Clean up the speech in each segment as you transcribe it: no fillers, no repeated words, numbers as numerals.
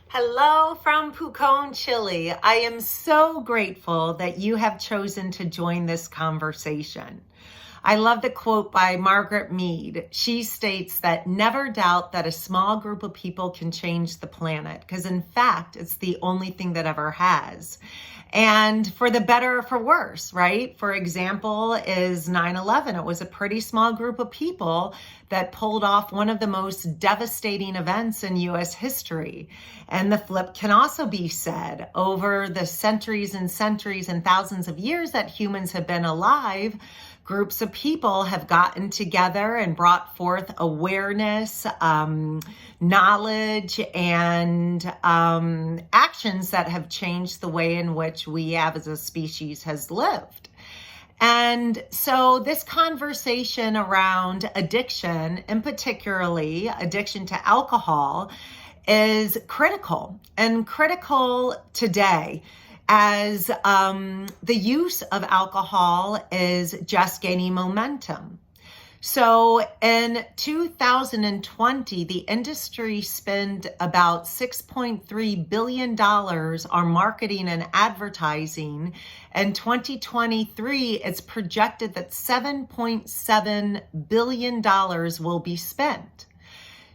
Hello from Pucón, Chile. I am so grateful that you have chosen to join this conversation. I love the quote by Margaret Mead. She states that never doubt that a small group of people can change the planet, because in fact, it's the only thing that ever has. And for the better or for worse, right? For example, is 9/11. It was a pretty small group of people that pulled off one of the most devastating events in US history. And the flip can also be said. Over the centuries and centuries and thousands of years that humans have been alive, groups of people have gotten together and brought forth awareness, knowledge, and actions that have changed the way in which we have as a species has lived. And so this conversation around addiction, and particularly addiction to alcohol, is critical today, as the use of alcohol is just gaining momentum. So in 2020, the industry spent about $6.3 billion on marketing and advertising. In 2023, it's projected that $7.7 billion will be spent.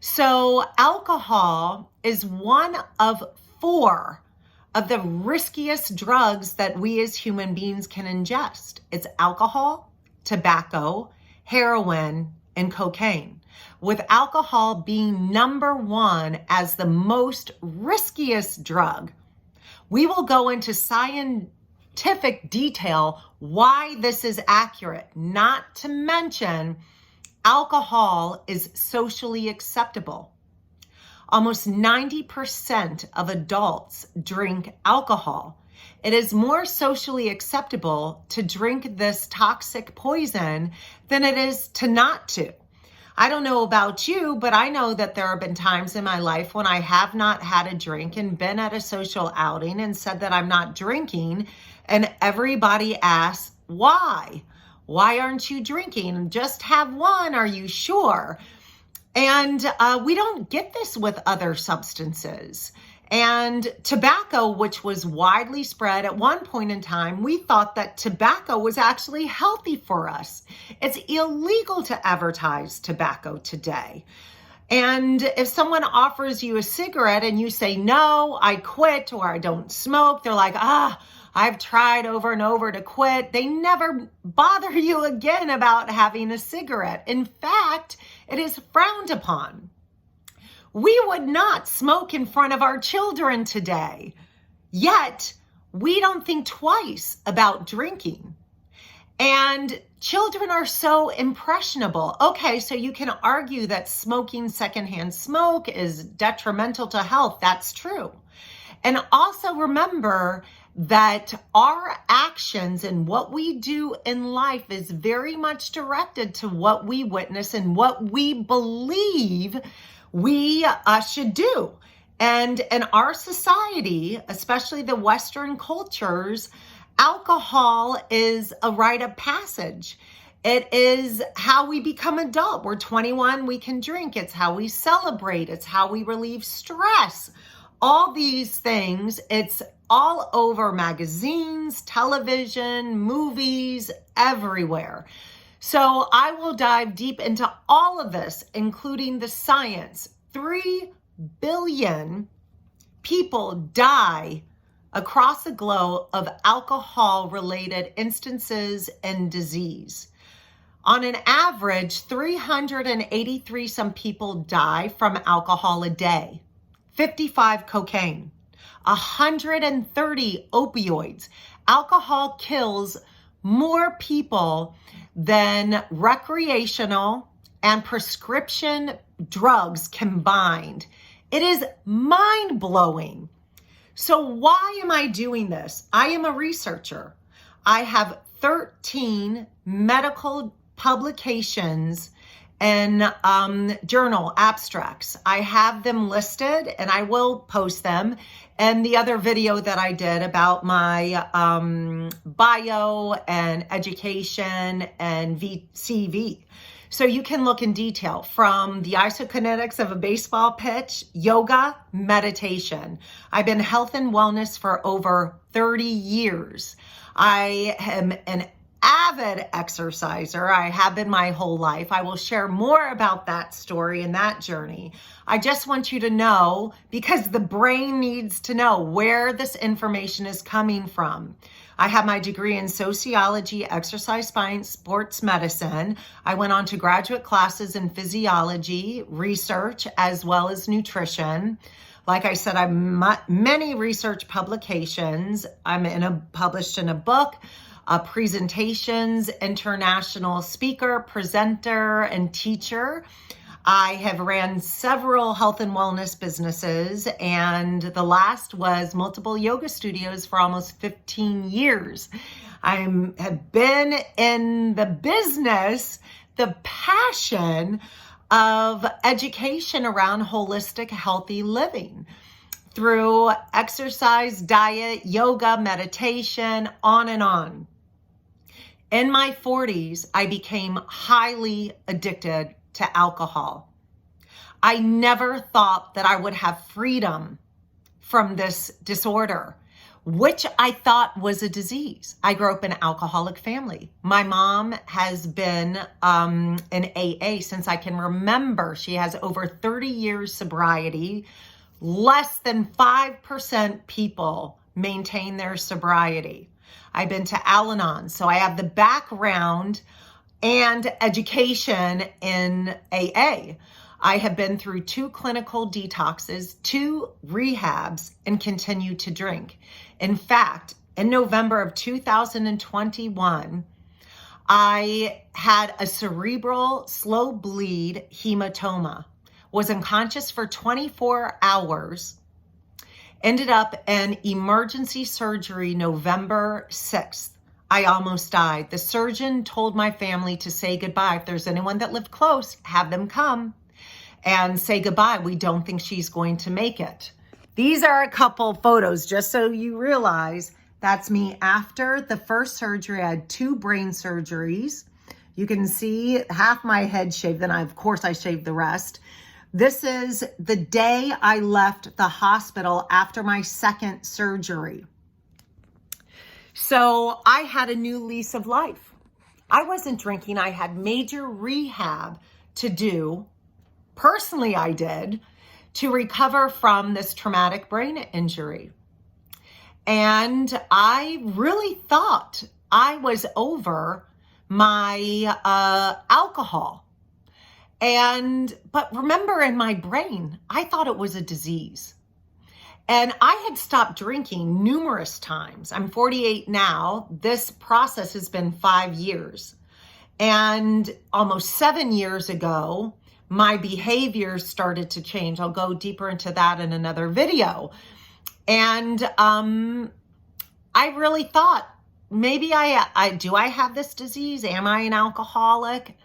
So alcohol is one of four of the riskiest drugs that we as human beings can ingest. It's alcohol, tobacco, heroin, and cocaine, with alcohol being number one as the most riskiest drug. We will go into scientific detail why this is accurate, not to mention alcohol is socially acceptable. Almost 90% of adults drink alcohol. It is more socially acceptable to drink this toxic poison than it is to not to. I don't know about you, but I know that there have been times in my life when I have not had a drink and been at a social outing and said that I'm not drinking, and everybody asks, why? Why aren't you drinking? Just have one, are you sure? And we don't get this with other substances. And tobacco, which was widely spread at one point in time, we thought that tobacco was actually healthy for us. It's illegal to advertise tobacco today. And if someone offers you a cigarette and you say, no, I quit, or I don't smoke, they're like, I've tried over and over to quit. They never bother you again about having a cigarette. In fact, it is frowned upon. We would not smoke in front of our children today. Yet, we don't think twice about drinking. And children are so impressionable. Okay, so you can argue that smoking secondhand smoke is detrimental to health. That's true. And also remember that our actions and what we do in life is very much directed to what we witness and what we believe we should do. And in our society, especially the Western cultures, alcohol is a rite of passage. It is how we become adult. We're 21, we can drink. It's how we celebrate. It's how we relieve stress. All these things, it's all over magazines, television, movies, everywhere. So I will dive deep into all of this, including the science. 3 billion people die across the globe of alcohol-related instances and disease. On an average, 383 some people die from alcohol a day, 55 cocaine, 130 opioids. Alcohol kills more people than recreational and prescription drugs combined. It is mind-blowing. So why am I doing this? I am a researcher. I have 13 medical publications and journal abstracts. I have them listed and I will post them. And the other video that I did about my bio and education and CV. So you can look in detail from the isokinetics of a baseball pitch, yoga, meditation. I've been health and wellness for over 30 years. I am an avid exerciser. I have been my whole life. I will share more about that story and that journey. I just want you to know, because the brain needs to know where this information is coming from. I have my degree in sociology, exercise science, sports medicine. I went on to graduate classes in physiology, research, as well as nutrition. Like I said, I'm many research publications. I'm published in a book, presentations, international speaker, presenter, and teacher. I have ran several health and wellness businesses, and the last was multiple yoga studios for almost 15 years. I have been in the business, the passion of education around holistic, healthy living through exercise, diet, yoga, meditation, on and on. In my 40s, I became highly addicted to alcohol. I never thought that I would have freedom from this disorder, which I thought was a disease. I grew up in an alcoholic family. My mom has been in AA since I can remember. She has over 30 years sobriety. Less than 5% people maintain their sobriety. I've been to Al-Anon, so I have the background and education in AA. I have been through 2 clinical detoxes, 2 rehabs, and continue to drink. In fact, in November of 2021, I had a cerebral slow bleed hematoma, was unconscious for 24 hours, ended up in emergency surgery November 6th. I almost died. The surgeon told my family to say goodbye. If there's anyone that lived close, have them come and say goodbye. We don't think she's going to make it. These are a couple photos, just so you realize that's me after the first surgery. I had 2 brain surgeries. You can see half my head shaved. Then of course I shaved the rest. This is the day I left the hospital after my second surgery. So I had a new lease of life. I wasn't drinking. I had major rehab to do. Personally, I did, to recover from this traumatic brain injury. And I really thought I was over my alcohol. But remember, in my brain, I thought it was a disease. And I had stopped drinking numerous times. I'm 48 now. This process has been 5 years. And almost 7 years ago, my behavior started to change. I'll go deeper into that in another video. And I really thought, maybe I have this disease? Am I an alcoholic?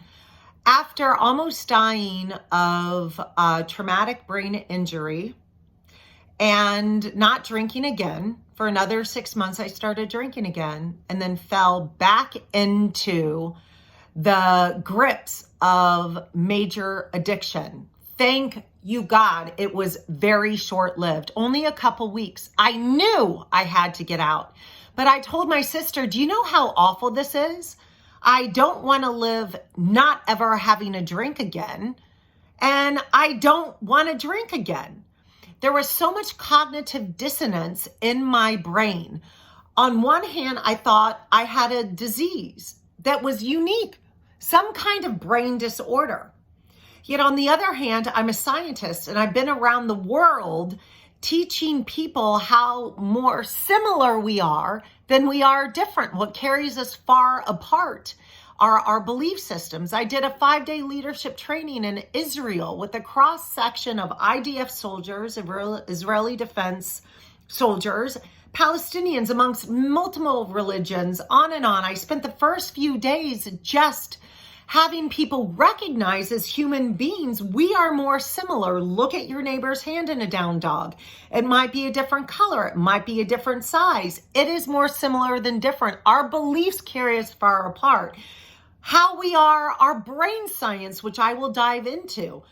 After almost dying of a traumatic brain injury, and not drinking again for another 6 months, I started drinking again and then fell back into the grips of major addiction. Thank you, God, it was very short-lived, only a couple weeks. I knew I had to get out, but I told my sister, do you know how awful this is? I don't want to live not ever having a drink again, and I don't want to drink again. There was so much cognitive dissonance in my brain. On one hand, I thought I had a disease that was unique, some kind of brain disorder. Yet on the other hand, I'm a scientist, and I've been around the world teaching people how more similar we are than we are different. What carries us far apart are our belief systems. I did a 5-day leadership training in Israel with a cross section of IDF soldiers, Israeli defense soldiers, Palestinians, amongst multiple religions, on and on. I spent the first few days just having people recognize, as human beings, we are more similar. Look at your neighbor's hand in a down dog. It might be a different color. It might be a different size. It is more similar than different. Our beliefs carry us far apart. how we are, our brain science, which I will dive into,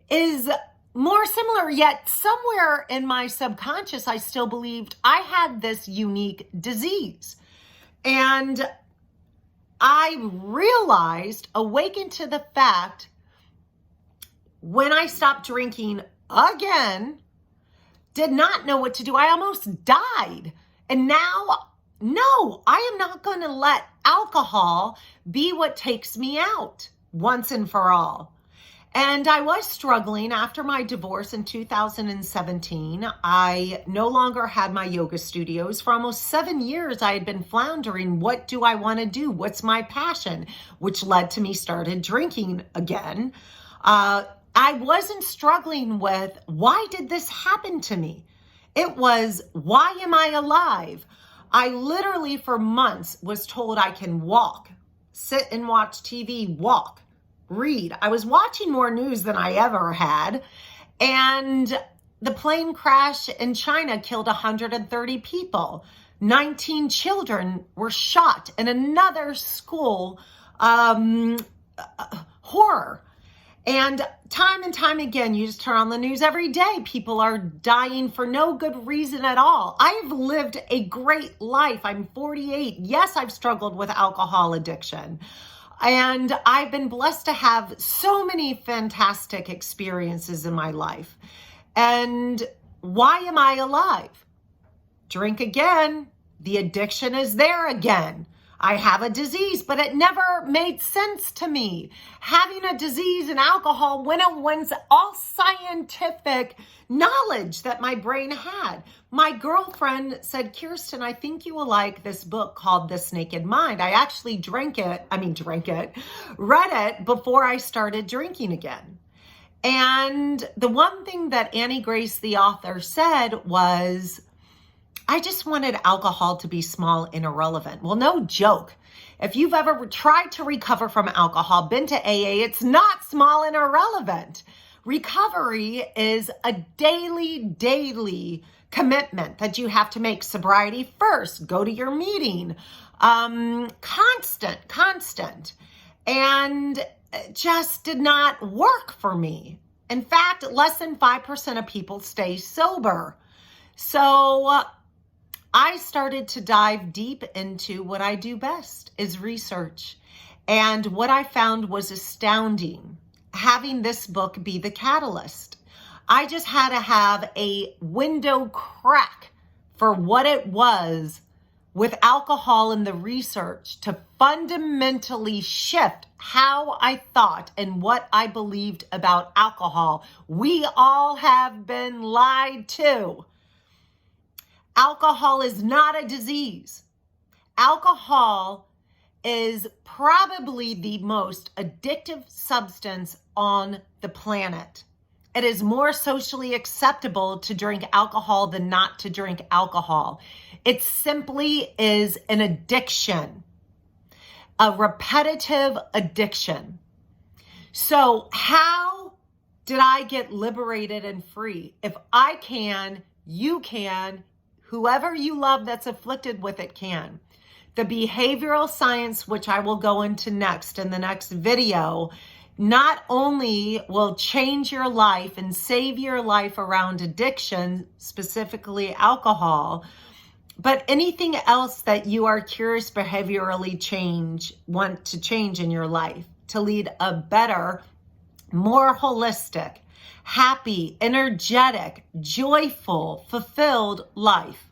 is more similar, yet somewhere in my subconscious, I still believed I had this unique disease. And I realized, awakened to the fact, when I stopped drinking again, did not know what to do. I almost died. And now, no, I am not going to let alcohol be what takes me out once and for all. And I was struggling after my divorce in 2017. I no longer had my yoga studios. For almost 7 years, I had been floundering. What do I want to do? What's my passion? Which led to me started drinking again. I wasn't struggling with, why did this happen to me? It was, why am I alive? I literally for months was told I can walk, sit and watch TV, walk, read. I was watching more news than I ever had. And the plane crash in China killed 130 people. 19 children were shot in another school. Horror. And time again, you just turn on the news every day. People are dying for no good reason at all. I've lived a great life. I'm 48. Yes, I've struggled with alcohol addiction. And I've been blessed to have so many fantastic experiences in my life. And why am I alive? Drink again. The addiction is there again. I have a disease, but it never made sense to me. Having a disease and alcohol went against all scientific knowledge that my brain had. My girlfriend said, Kirsten, I think you will like this book called This Naked Mind. I actually read it before I started drinking again. And the one thing that Annie Grace, the author, said was, I just wanted alcohol to be small and irrelevant. Well, no joke. If you've ever tried to recover from alcohol, been to AA, it's not small and irrelevant. Recovery is a daily commitment that you have to make. Sobriety first, go to your meeting, constant. And it just did not work for me. In fact, less than 5% of people stay sober. So I started to dive deep into what I do best, is research. And what I found was astounding, having this book be the catalyst. I just had to have a window crack for what it was with alcohol and the research to fundamentally shift how I thought and what I believed about alcohol. We all have been lied to. Alcohol is not a disease. Alcohol is probably the most addictive substance on the planet. It is more socially acceptable to drink alcohol than not to drink alcohol. It simply is an addiction, a repetitive addiction. So how did I get liberated and free? If I can, you can. Whoever you love that's afflicted with it can. The behavioral science, which I will go into next in the next video, not only will change your life and save your life around addiction, specifically alcohol, but anything else that you are curious behaviorally want to change in your life to lead a better, more holistic, happy, energetic, joyful, fulfilled life.